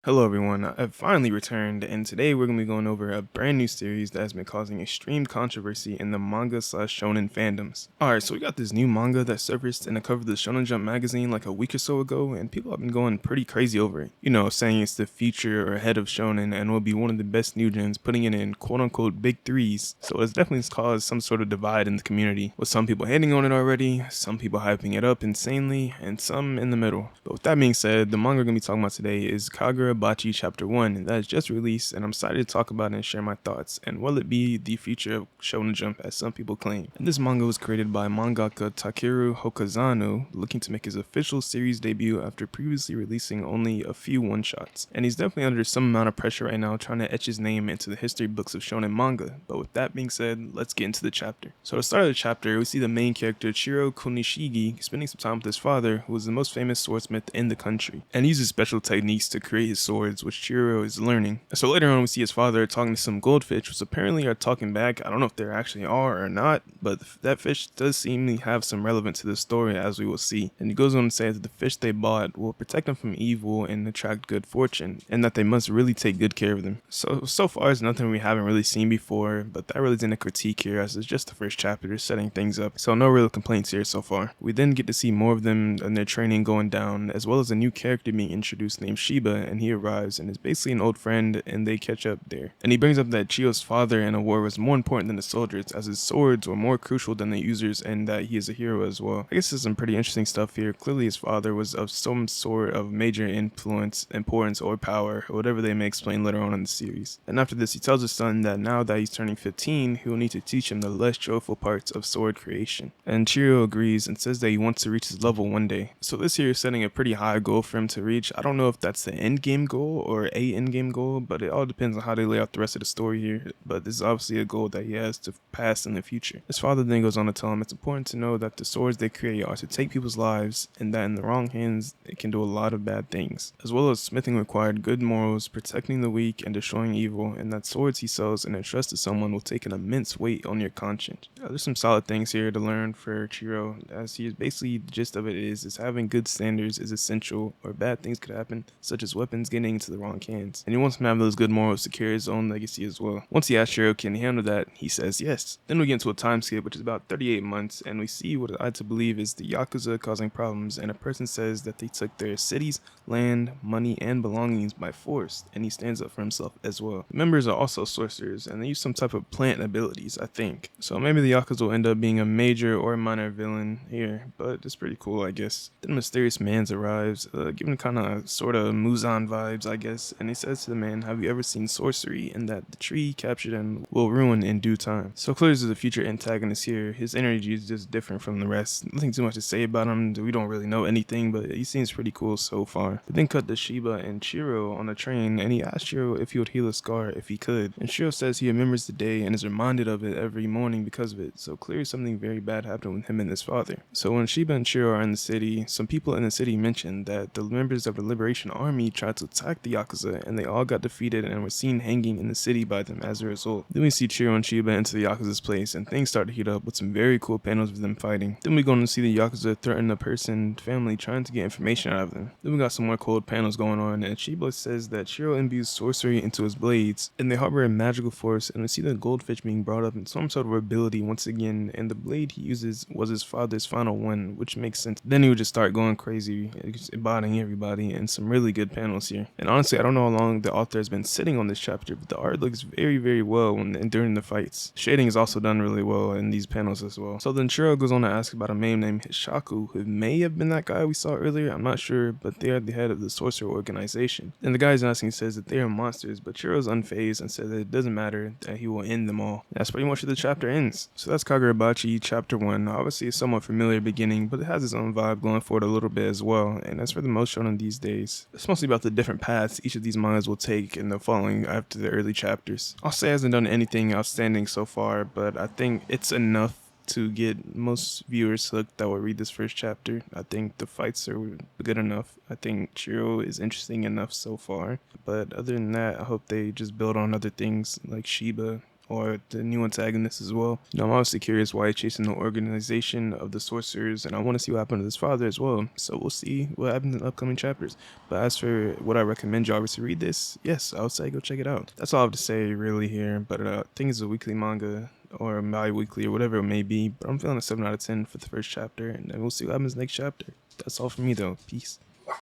Hello everyone, I've finally returned, and today we're going to be going over a brand new series that has been causing extreme controversy in the manga slash shonen fandoms. Alright, so we got this new manga that surfaced in the cover of the Shonen Jump magazine like a week or so ago, and people have been going pretty crazy over it. You know, saying it's the future or head of shonen and will be one of the best new gens, putting it in quote unquote big threes. So it's definitely caused some sort of divide in the community, with some people hating on it already, some people hyping it up insanely, and some in the middle. But with that being said, the manga we're going to be talking about today is Kagura Bachi Chapter 1, and that is just released, and I'm excited to talk about it and share my thoughts. And will it be the future of Shonen Jump, as some people claim? And this manga was created by mangaka Takeru Hokazano, looking to make his official series debut after previously releasing only a few one-shots. And he's definitely under some amount of pressure right now, trying to etch his name into the history books of shonen manga. But with that being said, let's get into the chapter. So at the start of the chapter, we see the main character Chiro Kunishigi spending some time with his father, who is the most famous swordsmith in the country, and uses special techniques to create his swords, which Chiro is learning. So later on, we see his father talking to some goldfish, which apparently are talking back. I don't know if they actually are or not, but that fish does seemingly have some relevance to the story, as we will see. And he goes on to say that the fish they bought will protect them from evil and attract good fortune, and that they must really take good care of them. So far, it's nothing we haven't really seen before, but that really isn't a critique here, as it's just the first chapter, setting things up. So no real complaints here so far. We then get to see more of them and their training going down, as well as a new character being introduced named Shiba, and he arrives and is basically an old friend, and they catch up there. And he brings up that Chiyo's father in a war was more important than the soldiers, as his swords were more crucial than the users, and that he is a hero as well. I guess there's some pretty interesting stuff here. Clearly his father was of some sort of major influence, importance, or power, or whatever they may explain later on in the series. And after this, he tells his son that now that he's turning 15, he will need to teach him the less joyful parts of sword creation. And Chiyo agrees and says that he wants to reach his level one day. So this here is setting a pretty high goal for him to reach. I don't know if that's the end game goal or a end game goal, but it all depends on how they lay out the rest of the story here. But this is obviously a goal that he has to pass in the future. His father then goes on to tell him it's important to know that the swords they create are to take people's lives, and that in the wrong hands it can do a lot of bad things. As well as smithing required good morals, protecting the weak, and destroying evil, and that swords he sells and entrusts to someone will take an immense weight on your conscience. There's some solid things here to learn for Chiro, as he is basically, the gist of it is having good standards is essential, or bad things could happen, such as weapons getting into the wrong hands. And he wants him to have those good morals to carry his own legacy as well. Once he asks Chiro can he handle that, he says yes. Then we get into a time skip, which is about 38 months, and we see what I like to believe is the Yakuza causing problems, and a person says that they took their cities, land, money, and belongings by force, and he stands up for himself as well. The members are also sorcerers, and they use some type of plant abilities, I think. So maybe the Yakuza will end up being a major or minor villain here, but it's pretty cool, I guess. Then a mysterious man arrives, giving kind of sort of Muzan vibes, I guess, and he says to the man, have you ever seen sorcery, and that the tree captured him will ruin in due time. So clearly there's a future antagonist here. His energy is just different from the rest. Nothing too much to say about him. We don't really know anything, but he seems pretty cool so far. They then cut to Shiba and Chiro on a train, and he asks Chiro if he would heal a scar if he could. And Chiro says he remembers the day and is reminded of it every morning because of it. So clearly something very bad happened with him and his father. So when Shiba and Chiro are in the city, some people in the city mention that the members of the Liberation Army tried to attack the Yakuza, and they all got defeated and were seen hanging in the city by them as a result. Then we see Chiro and Shiba into the Yakuza's place, and things start to heat up with some very cool panels of them fighting. Then we go on to see the Yakuza threaten a person, family, trying to get information out of them. Then we got some more cold panels going on, and Shiba says that Chiro imbues sorcery into his blades, and they harbor a magical force, and we see the goldfish being brought up in some sort of ability once again, and the blade he uses was his father's final one, which makes sense. Then he would just start going crazy, bodying everybody, and some really good panels here. And honestly, I don't know how long the author has been sitting on this chapter, but the art looks very well during the fights. Shading is also done really well in these panels as well. So then Chiro goes on to ask about a man named Hishaku, who may have been that guy we saw earlier, I'm not sure, but they are the head of the sorcerer organization. And the guy he's asking says that they are monsters, but Chiro's unfazed and says that it doesn't matter, that he will end them all. That's pretty much where the chapter ends. So that's Kagura Bachi chapter 1. Obviously a somewhat familiar beginning, but it has its own vibe going for it a little bit as well, and that's for the most shown these days. It's mostly about the different paths each of these mangas will take in the following after the early chapters. I'll say it hasn't done anything outstanding so far, but I think it's enough to get most viewers hooked that will read this first chapter. I think the fights are good enough. I think Chiro is interesting enough so far. But other than that, I hope they just build on other things like Shiba or the new antagonist as well. You know, I'm obviously curious why he's chasing the organization of the sorcerers, and I want to see what happened to his father as well. So we'll see what happens in the upcoming chapters. But as for what I recommend y'all to read this, yes, I would say go check it out. That's all I have to say really here. But I think it's a weekly manga or bi-weekly or whatever it may be. But I'm feeling a 7 out of 10 for the first chapter, and then we'll see what happens next chapter. That's all for me though. Peace.